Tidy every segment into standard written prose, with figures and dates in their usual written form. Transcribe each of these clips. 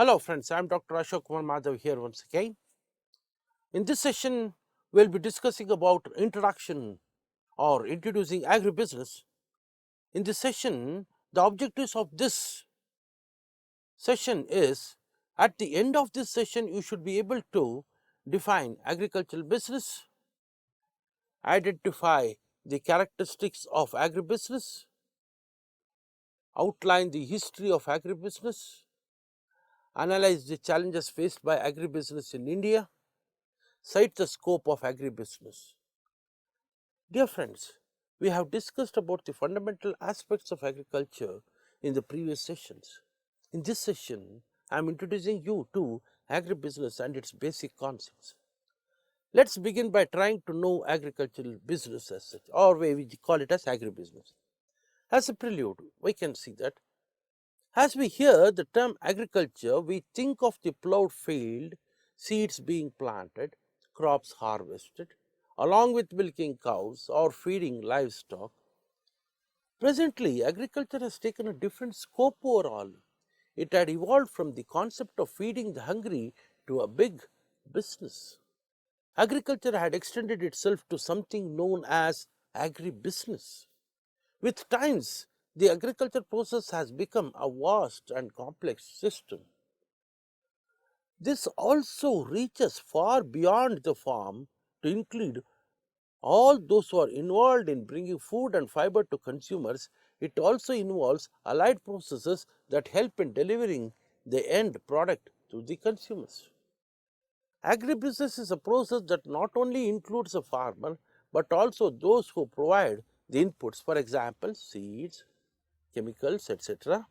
Hello friends, I am Dr. Ashok Kumar Madhav here once again. In this session, we will be discussing about introduction or introducing agribusiness. In this session, the objectives of this session is, at the end of this session, you should be able to define agricultural business, identify the characteristics of agribusiness, outline the history of agribusiness, analyze the challenges faced by agribusiness in India, cite the scope of agribusiness. Dear friends, we have discussed about the fundamental aspects of agriculture in the previous sessions. In this session, I am introducing you to agribusiness and its basic concepts. Let's begin by trying to know agricultural business as such, or we call it as agribusiness. As a prelude, we can see that as we hear the term agriculture, we think of the plowed field, seeds being planted, crops harvested, along with milking cows or feeding livestock. Presently, agriculture has taken a different scope overall. It had evolved from the concept of feeding the hungry to a big business. Agriculture had extended itself to something known as agribusiness. With times, the agriculture process has become a vast and complex system. This also reaches far beyond the farm to include all those who are involved in bringing food and fiber to consumers. It also involves allied processes that help in delivering the end product to the consumers. Agribusiness is a process that not only includes a farmer, but also those who provide the inputs, for example, seeds, chemicals, etc.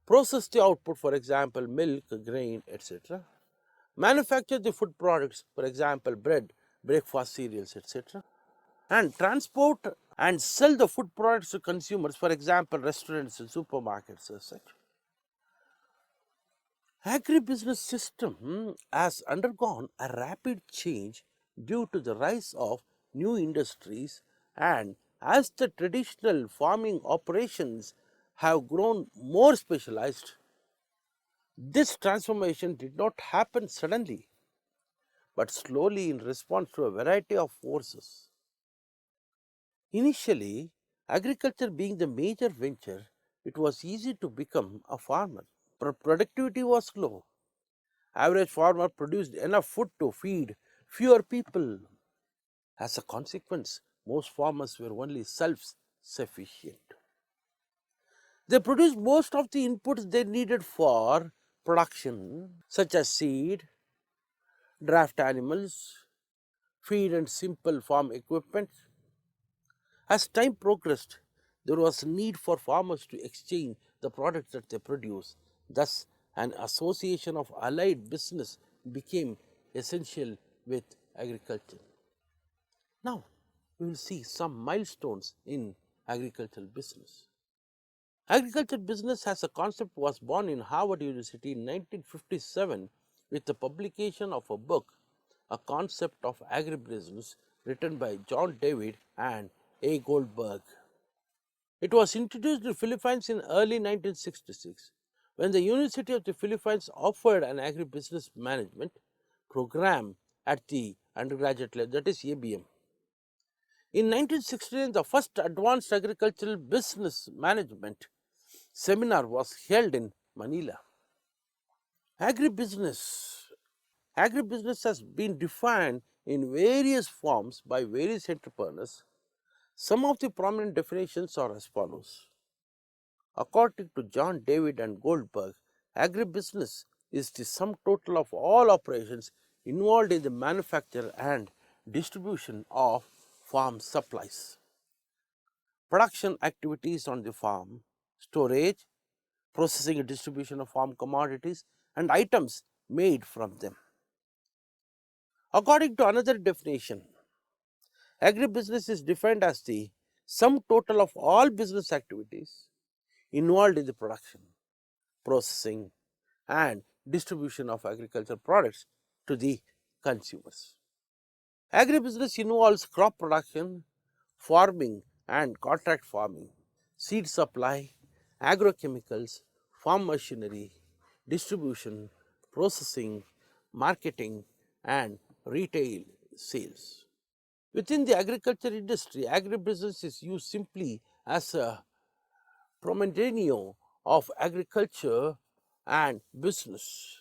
Process the output, for example, milk, grain, etc. Manufacture the food products, for example, bread, breakfast cereals, etc. And transport and sell the food products to consumers, for example, restaurants and supermarkets as such. Agribusiness system has undergone a rapid change due to the rise of new industries, and as the traditional farming operations have grown more specialized, this transformation did not happen suddenly, but slowly in response to a variety of forces. Initially, agriculture being the major venture, it was easy to become a farmer. Productivity was low. Average farmer produced enough food to feed fewer people. As a consequence, most farmers were only self-sufficient. They produced most of the inputs they needed for production, such as seed, draft animals, feed and simple farm equipment. As time progressed, there was a need for farmers to exchange the products that they produce. Thus, an association of allied business became essential with agriculture. Now, we will see some milestones in agricultural business. Agriculture business as a concept was born in Harvard University in 1957 with the publication of a book, A Concept of Agribusiness, written by John David and A. Goldberg. It was introduced to the Philippines in early 1966 when the University of the Philippines offered an agribusiness management program at the undergraduate level, that is ABM. In 1969, the first Advanced Agricultural Business Management seminar was held in Manila. Agribusiness has been defined in various forms by various entrepreneurs. Some of the prominent definitions are as follows. According to John David and Goldberg, agribusiness is the sum total of all operations involved in the manufacture and distribution of farm supplies. production activities on the farm, storage, processing and distribution of farm commodities, and items made from them. According to another definition, agribusiness is defined as the sum total of all business activities involved in the production, processing, and distribution of agricultural products to the consumers. Agribusiness involves crop production, farming and contract farming, seed supply, agrochemicals, farm machinery, distribution, processing, marketing, and retail sales. Within the agriculture industry, agribusiness is used simply as a portmanteau of agriculture and business,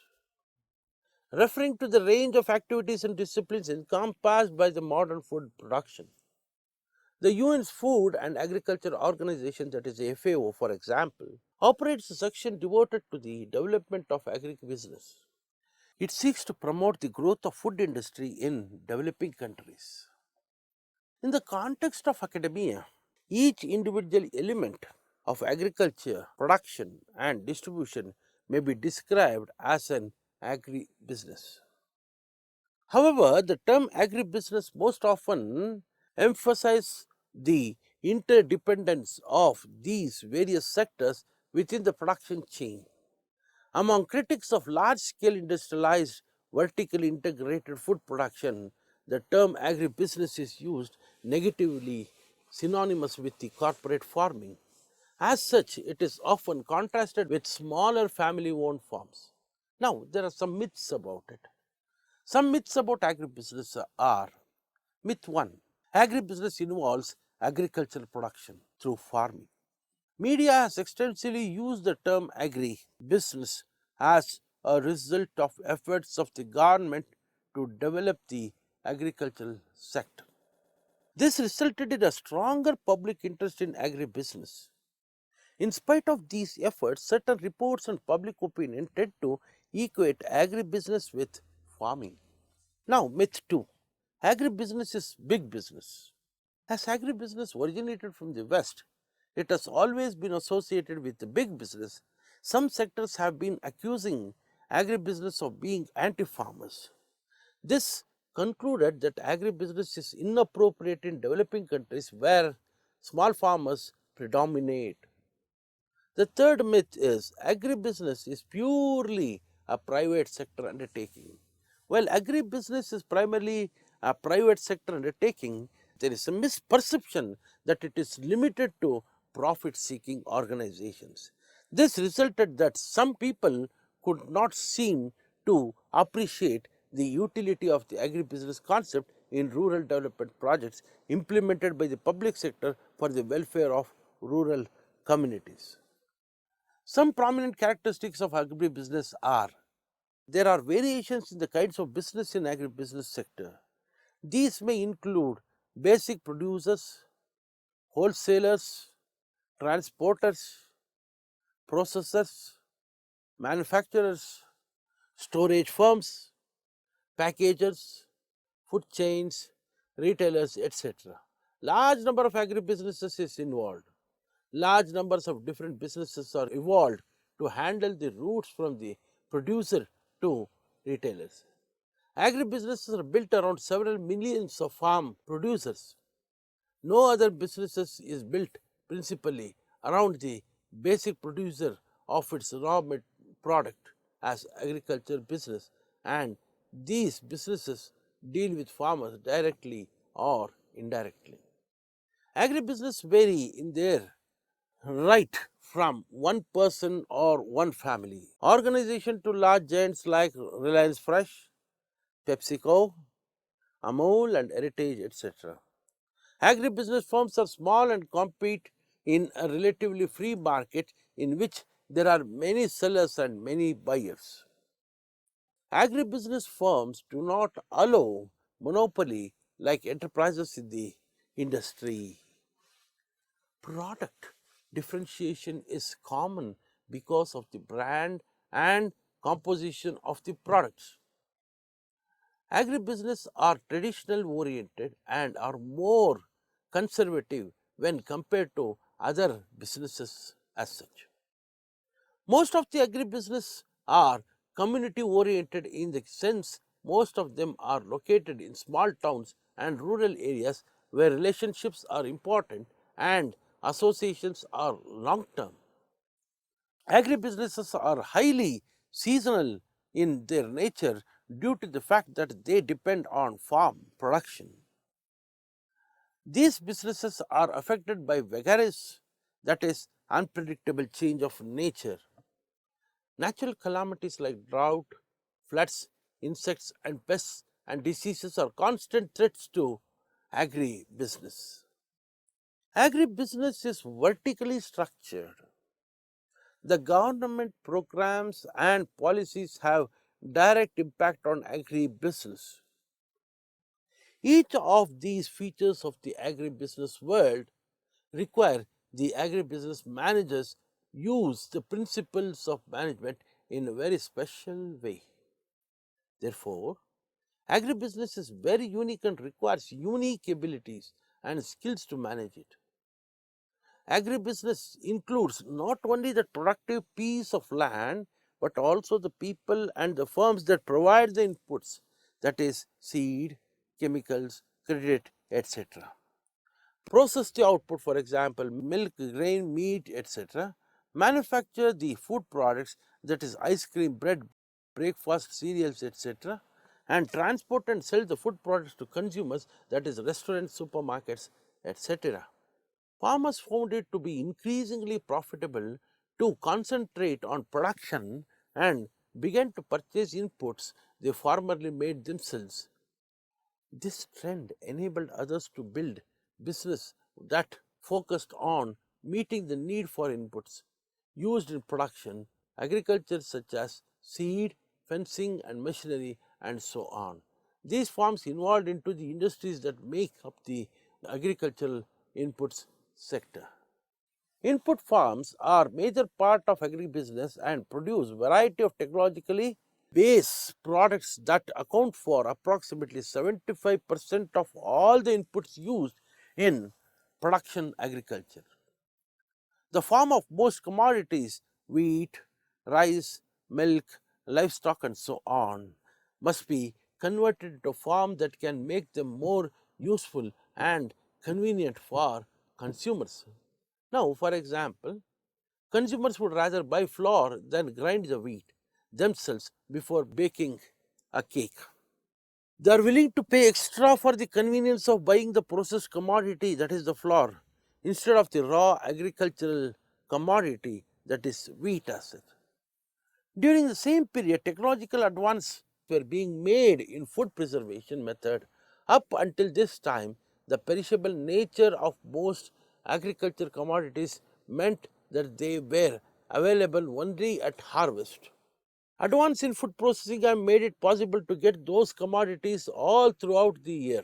referring to the range of activities and disciplines encompassed by the modern food production. The UN's Food and Agriculture Organization, that is FAO, for example, operates a section devoted to the development of agribusiness. It seeks to promote the growth of food industry in developing countries. In the context of academia, each individual element of agriculture, production, and distribution may be described as an agribusiness. However, the term agribusiness most often emphasizes the interdependence of these various sectors within the production chain. Among critics of large-scale industrialized, vertically integrated food production, the term agribusiness is used negatively, synonymous with the corporate farming. As such, it is often contrasted with smaller family-owned farms. Now, there are some myths about it. Some myths about agribusiness are: Myth 1: agribusiness involves agricultural production through farming. Media has extensively used the term agribusiness as a result of efforts of the government to develop the agricultural sector. This resulted in a stronger public interest in agribusiness. In spite of these efforts, certain reports and public opinion tend to equate agribusiness with farming. Now, myth 2: agribusiness is big business. As agribusiness originated from the West, it has always been associated with the big business. Some sectors have been accusing agribusiness of being anti-farmers. This concluded that agribusiness is inappropriate in developing countries where small farmers predominate. The third myth is agribusiness is purely a private sector undertaking. While agribusiness is primarily a private sector undertaking, there is a misperception that it is limited to profit-seeking organizations. This resulted that some people could not seem to appreciate the utility of the agribusiness concept in rural development projects implemented by the public sector for the welfare of rural communities. Some prominent characteristics of agribusiness are: there are variations in the kinds of business in agribusiness sector. These may include basic producers, wholesalers, transporters, processors, manufacturers, storage firms, packagers, food chains, retailers, etc. Large number of agribusinesses is involved. Large numbers of different businesses are evolved to handle the routes from the producer to retailers. Agribusinesses are built around several millions of farm producers. No other businesses is built principally around the basic producer of its raw product as agriculture business, and these businesses deal with farmers directly or indirectly. Agribusiness vary in their right from one person or one family organization to large giants like Reliance Fresh, PepsiCo, Amul and Heritage, etc. Agribusiness firms are small and compete in a relatively free market in which there are many sellers and many buyers. Agribusiness firms do not allow monopoly like enterprises in the industry. Product differentiation is common because of the brand and composition of the products. Agribusiness are traditional oriented and are more conservative when compared to other businesses as such. Most of the agribusiness are community oriented in the sense most of them are located in small towns and rural areas where relationships are important and associations are long term. Agribusinesses are highly seasonal in their nature due to the fact that they depend on farm production. These businesses are affected by vigorous, that is, unpredictable change of nature. Natural calamities like drought, floods, insects, and pests and diseases are constant threats to agribusiness. Agribusiness is vertically structured. The government programs and policies have direct impact on agribusiness. Each of these features of the agribusiness world require the agribusiness managers use the principles of management in a very special way. Therefore, agribusiness is very unique and requires unique abilities and skills to manage it. Agribusiness includes not only the productive piece of land, but also the people and the firms that provide the inputs, that is, seed, chemicals, credit, etc. Process the output, for example, milk, grain, meat, etc. Manufacture the food products, that is, ice cream, bread, breakfast, cereals, etc. And transport and sell the food products to consumers, that is, restaurants, supermarkets, etc. Farmers found it to be increasingly profitable to concentrate on production and began to purchase inputs they formerly made themselves. This trend enabled others to build business that focused on meeting the need for inputs used in production, agriculture such as seed, fencing and machinery and so on. These farms involved into the industries that make up the agricultural inputs sector. Input farms are major part of agribusiness and produce variety of technologically based products that account for approximately 75% of all the inputs used in production agriculture. The farm of most commodities, wheat, rice, milk, livestock and so on, must be converted into a farm that can make them more useful and convenient for consumers. Now, for example, consumers would rather buy flour than grind the wheat themselves before baking a cake. They are willing to pay extra for the convenience of buying the processed commodity, that is the flour, instead of the raw agricultural commodity, that is wheat as it. During the same period, technological advances were being made in food preservation method. Up until this time, the perishable nature of most agricultural commodities meant that they were available only at harvest. Advances in food processing have made it possible to get those commodities all throughout the year.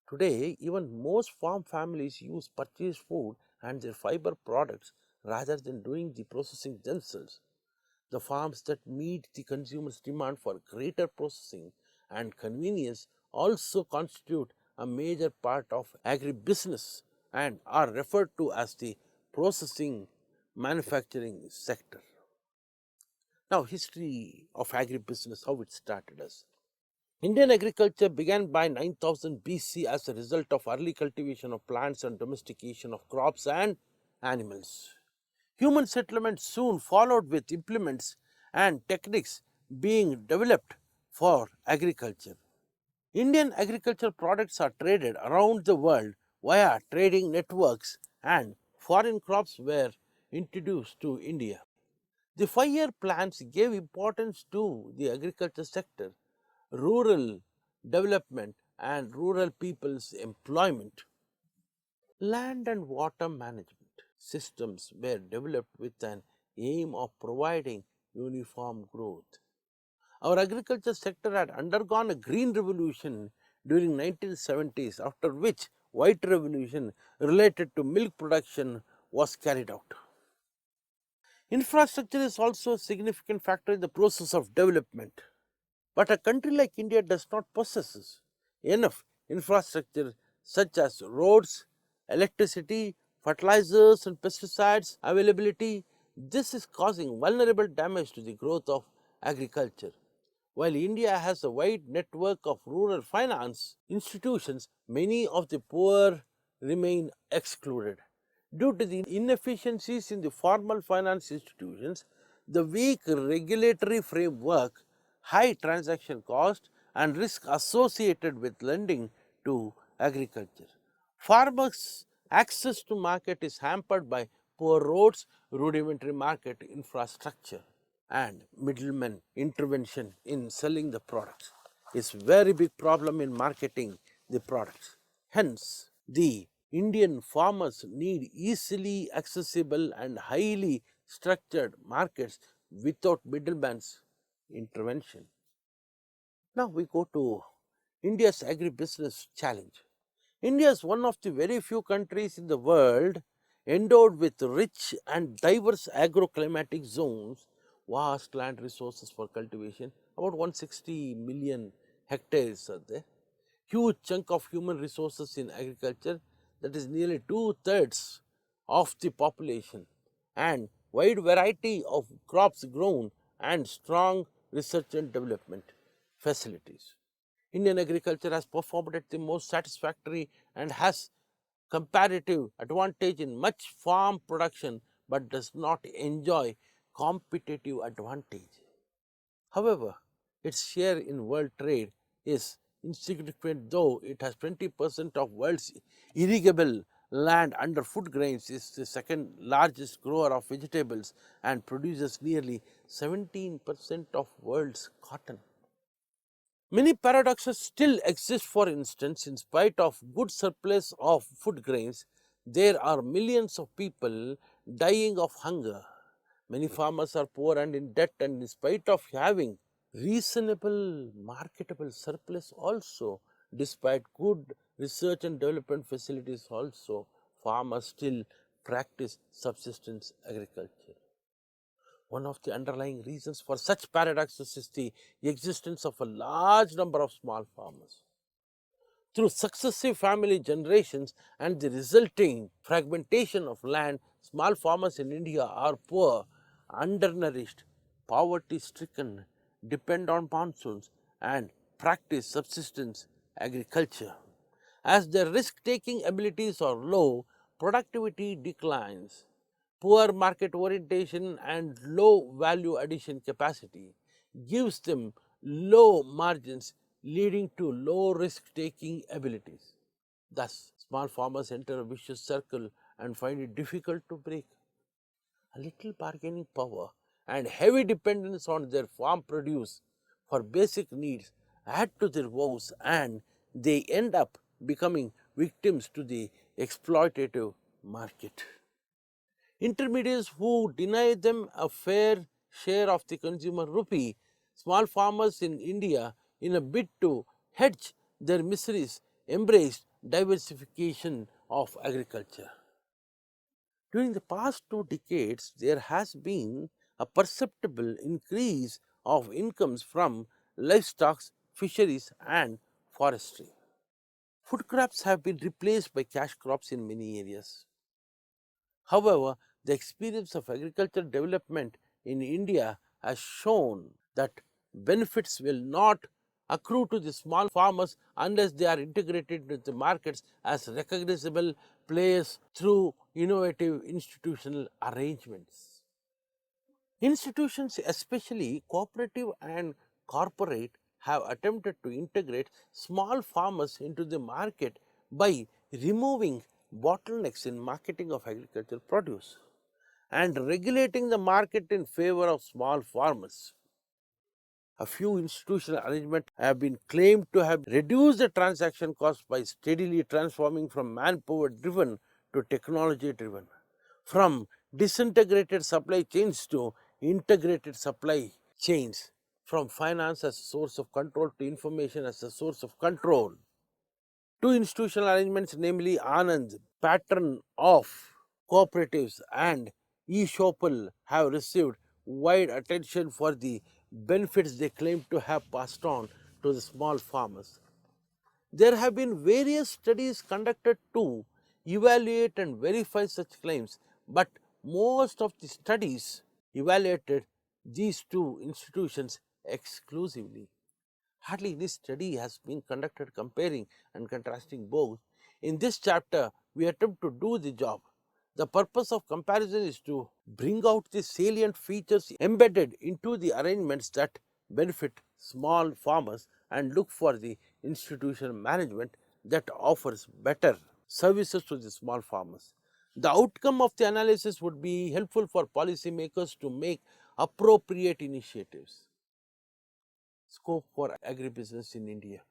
Today, even most farm families use purchased food and their fiber products rather than doing the processing themselves. The farms that meet the consumer's demand for greater processing and convenience also constitute a major part of agribusiness and are referred to as the processing manufacturing sector. Now, history of agribusiness, how it started as. Indian agriculture began by 9000 BC as a result of early cultivation of plants and domestication of crops and animals. Human settlement soon followed with implements and techniques being developed for agriculture. Indian agricultural products are traded around the world via trading networks and foreign crops were introduced to India. The 5-year plans gave importance to the agriculture sector, rural development and rural people's employment. Land and water management systems were developed with an aim of providing uniform growth. Our agriculture sector had undergone a green revolution during 1970s, after which white revolution related to milk production was carried out. Infrastructure is also a significant factor in the process of development. But a country like India does not possess enough infrastructure such as roads, electricity, fertilizers and pesticides availability. This is causing vulnerable damage to the growth of agriculture. While India has a wide network of rural finance institutions, many of the poor remain excluded. Due to the inefficiencies in the formal finance institutions, the weak regulatory framework, high transaction cost, and risk associated with lending to agriculture. Farmers' access to market is hampered by poor roads, rudimentary market infrastructure, and middlemen intervention in selling the products. Is very big problem in marketing the products. Hence, the Indian farmers need easily accessible and highly structured markets without middlemen's intervention. Now we go to India's agribusiness challenge. India is one of the very few countries in the world endowed with rich and diverse agroclimatic zones, vast land resources for cultivation, about 160 million hectares are there, huge chunk of human resources in agriculture, that is nearly two-thirds of the population, and wide variety of crops grown and strong research and development facilities. Indian agriculture has performed at the most satisfactory and has comparative advantage in much farm production, but does not enjoy competitive advantage. However, its share in world trade is insignificant, though it has 20% of world's irrigable land under food grains, is the second largest grower of vegetables, and produces nearly 17% of world's cotton. Many paradoxes still exist. For instance, in spite of good surplus of food grains, there are millions of people dying of hunger. Many farmers are poor and in debt, and in spite of having reasonable marketable surplus also, despite good research and development facilities also, farmers still practice subsistence agriculture. One of the underlying reasons for such paradoxes is the existence of a large number of small farmers. Through successive family generations and the resulting fragmentation of land, small farmers in India are poor, undernourished, poverty stricken, depend on monsoons, and practice subsistence agriculture. As their risk taking abilities are low, productivity declines. Poor market orientation and low value addition capacity gives them low margins, leading to low risk taking abilities. Thus, small farmers enter a vicious circle and find it difficult to break. A little bargaining power and heavy dependence on their farm produce for basic needs add to their woes, and they end up becoming victims to the exploitative market. Intermediaries who deny them a fair share of the consumer rupee, small farmers in India, in a bid to hedge their miseries, embraced diversification of agriculture. During the past 2 decades, there has been a perceptible increase of incomes from livestock, fisheries, and forestry. Food crops have been replaced by cash crops in many areas. However, the experience of agricultural development in India has shown that benefits will not accrue to the small farmers unless they are integrated into the markets as recognizable players through innovative institutional arrangements. Institutions, especially cooperative and corporate, have attempted to integrate small farmers into the market by removing bottlenecks in marketing of agricultural produce and regulating the market in favor of small farmers. A few institutional arrangements have been claimed to have reduced the transaction cost by steadily transforming from manpower driven to technology driven, from disintegrated supply chains to integrated supply chains, from finance as a source of control to information as a source of control. Two institutional arrangements, namely Anand's pattern of cooperatives and eShopal, have received wide attention for the benefits they claim to have passed on to the small farmers. There have been various studies conducted to evaluate and verify such claims, but most of the studies evaluated these two institutions exclusively. Hardly any study has been conducted comparing and contrasting both. In this chapter, we attempt to do the job. The purpose of comparison is to bring out the salient features embedded into the arrangements that benefit small farmers and look for the institutional management that offers better services to the small farmers. The outcome of the analysis would be helpful for policymakers to make appropriate initiatives. Scope for agribusiness in India.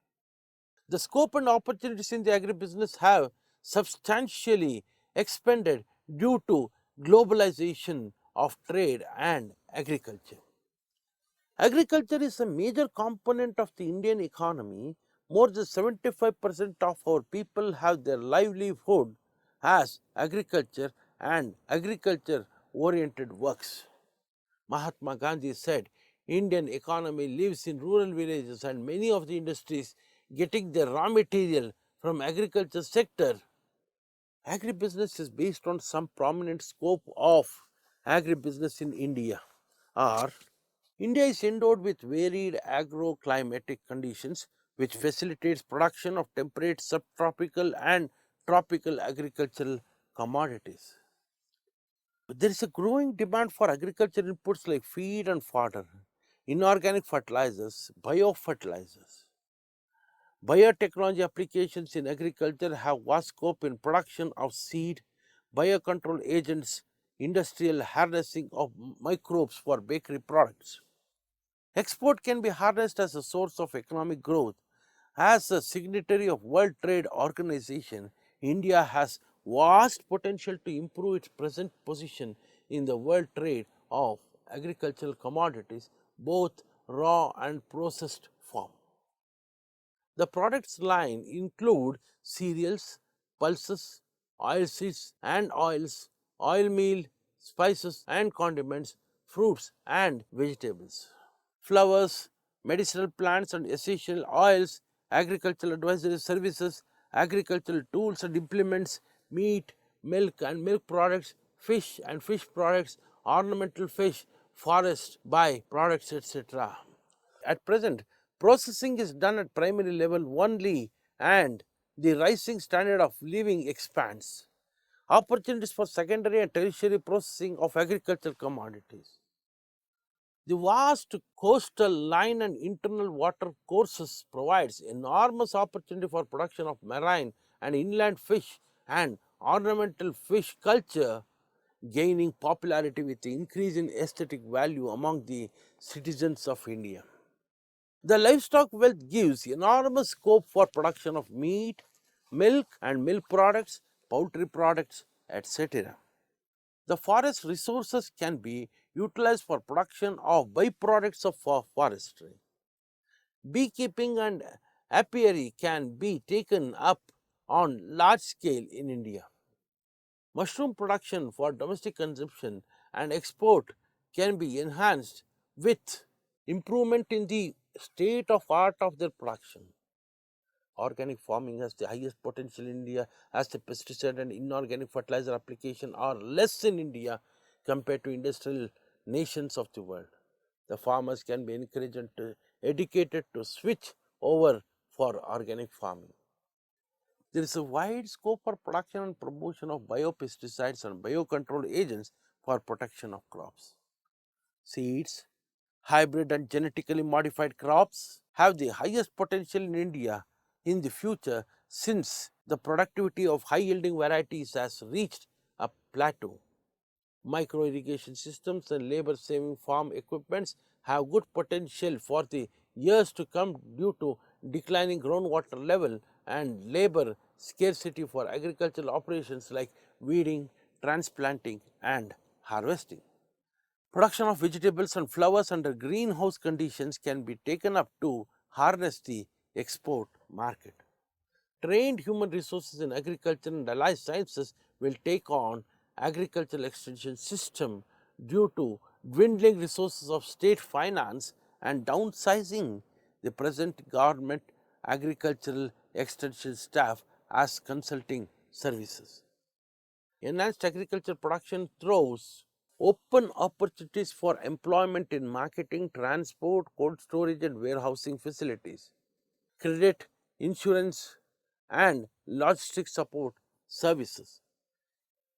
The scope and opportunities in the agribusiness have substantially expanded due to globalization of trade and agriculture. Agriculture is a major component of the Indian economy. More than 75% of our people have their livelihood as agriculture and agriculture oriented works. Mahatma Gandhi said, Indian economy lives in rural villages and many of the industries getting their raw material from agriculture sector. Agribusiness is based on some prominent scope of agribusiness in India. Or India is endowed with varied agroclimatic conditions which facilitates production of temperate, subtropical and tropical agricultural commodities. There is a growing demand for agriculture inputs like feed and fodder, inorganic fertilizers, biofertilizers. Biotechnology applications in agriculture have vast scope in production of seed, biocontrol agents, industrial harnessing of microbes for bakery products. Export can be harnessed as a source of economic growth. As a signatory of World Trade Organization, India has vast potential to improve its present position in the world trade of agricultural commodities, both raw and processed form. The products line include cereals, pulses, oilseeds and oils, oil meal, spices and condiments, fruits and vegetables, flowers, medicinal plants and essential oils, agricultural advisory services, agricultural tools and implements, meat, milk and milk products, fish and fish products, ornamental fish, forest by products, etc. At present, processing is done at primary level only and the rising standard of living expands. Opportunities for secondary and tertiary processing of agricultural commodities. The vast coastal line and internal water courses provides enormous opportunity for production of marine and inland fish and ornamental fish culture, gaining popularity with the increase in aesthetic value among the citizens of India. The livestock wealth gives enormous scope for production of meat, milk and milk products, poultry products, etc. The forest resources can be utilized for production of byproducts of forestry. Beekeeping and apiary can be taken up on large scale in India. Mushroom production for domestic consumption and export can be enhanced with improvement in the state of art of their production. Organic farming has the highest potential in India as the pesticide and inorganic fertilizer application are less in India compared to industrial nations of the world. The farmers can be encouraged and educated to switch over for organic farming. There is a wide scope for production and promotion of biopesticides and biocontrol agents for protection of crops. Seeds, hybrid and genetically modified crops have the highest potential in India in the future since the productivity of high yielding varieties has reached a plateau. Micro irrigation systems and labor saving farm equipments have good potential for the years to come due to declining groundwater level and labor scarcity for agricultural operations like weeding, transplanting and harvesting. Production of vegetables and flowers under greenhouse conditions can be taken up to harness the export market. Trained human resources in agriculture and allied sciences will take on agricultural extension system due to dwindling resources of state finance and downsizing the present government agricultural extension staff as consulting services. Enhanced agriculture production throws open opportunities for employment in marketing, transport, cold storage and warehousing facilities, credit, insurance and logistics support services.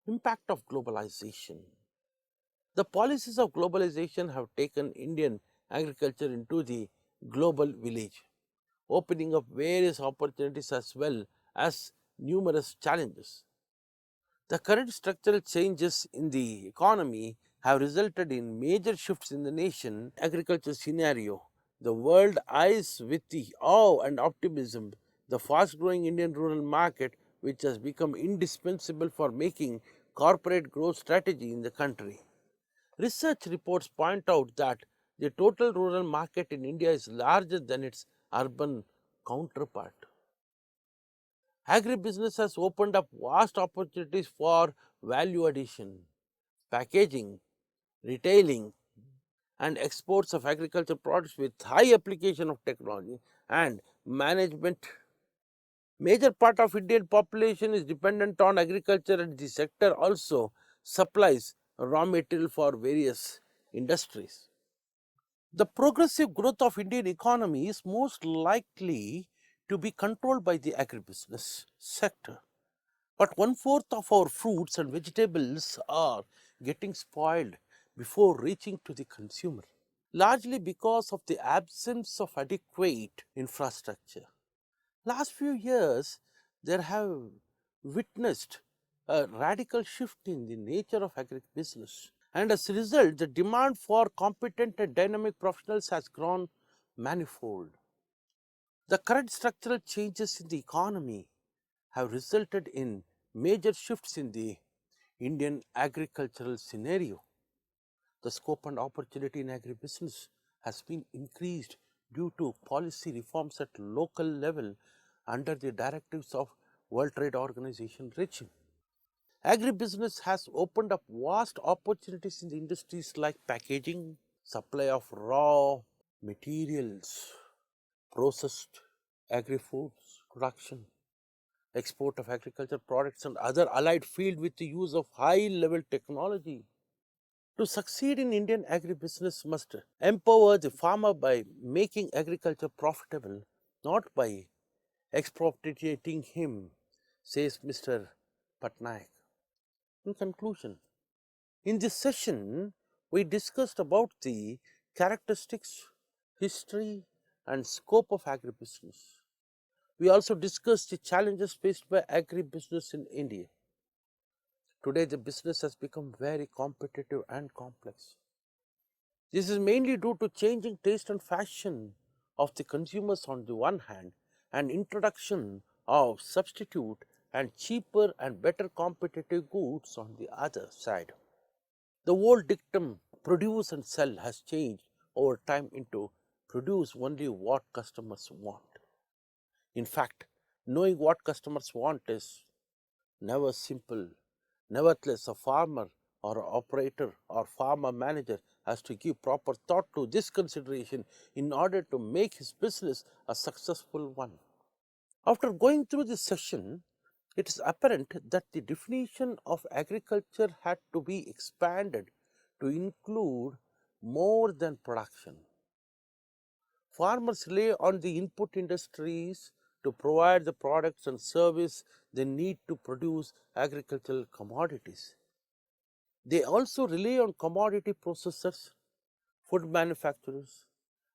Impact of globalization. The policies of globalization have taken Indian agriculture into the global village, opening up various opportunities as well as numerous challenges. The current structural changes in the economy have resulted in major shifts in the nation agriculture scenario. The world eyes with the awe and optimism the fast growing Indian rural market, which has become indispensable for making corporate growth strategy in the country. Research reports point out that the total rural market in India is larger than its urban counterpart. Agribusiness has opened up vast opportunities for value addition, packaging, retailing, and exports of agricultural products with high application of technology and management. Major part of Indian population is dependent on agriculture and the sector also supplies raw material for various industries. The progressive growth of Indian economy is most likely to be controlled by the agribusiness sector. But one-fourth of our fruits and vegetables are getting spoiled before reaching to the consumer, largely because of the absence of adequate infrastructure. Last few years, there have witnessed a radical shift in the nature of agribusiness. And as a result, the demand for competent and dynamic professionals has grown manifold. The current structural changes in the economy have resulted in major shifts in the Indian agricultural scenario. The scope and opportunity in agribusiness has been increased due to policy reforms at local level under the directives of World Trade Organization regime. Agribusiness has opened up vast opportunities in the industries like packaging, supply of raw materials, processed agri-foods production, export of agricultural products and other allied fields with the use of high-level technology. To succeed in Indian agribusiness must empower the farmer by making agriculture profitable, not by expropriating him, says Mr. Patnaik. In conclusion, in this session, we discussed about the characteristics, history, and scope of agribusiness. We also discussed the challenges faced by agribusiness in India. Today, the business has become very competitive and complex. This is mainly due to changing taste and fashion of the consumers on the one hand, and introduction of substitute and cheaper and better competitive goods on the other side. The old dictum produce and sell has changed over time into produce only what customers want. In fact, knowing what customers want is never simple. Nevertheless, a farmer or an operator or farmer manager has to give proper thought to this consideration in order to make his business a successful one. After going through this session, it is apparent that the definition of agriculture had to be expanded to include more than production. Farmers rely on the input industries to provide the products and service they need to produce agricultural commodities. They also rely on commodity processors, food manufacturers,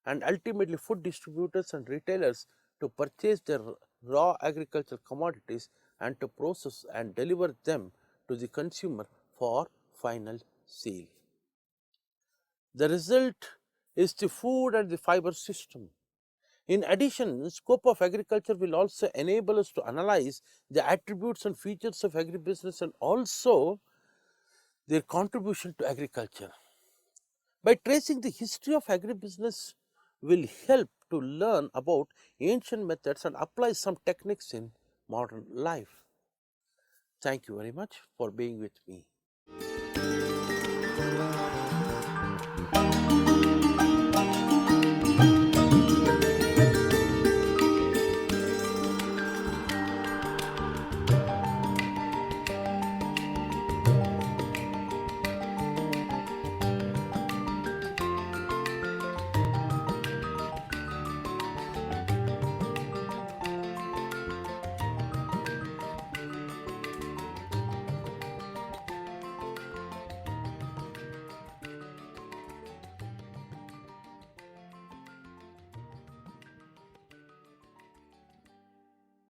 and ultimately food distributors and retailers to purchase their raw agricultural commodities and to process and deliver them to the consumer for final sale. The result is the food and the fiber system. In addition, the scope of agriculture will also enable us to analyze the attributes and features of agribusiness and also their contribution to agriculture. By tracing the history of agribusiness will help to learn about ancient methods and apply some techniques in modern life. Thank you very much for being with me.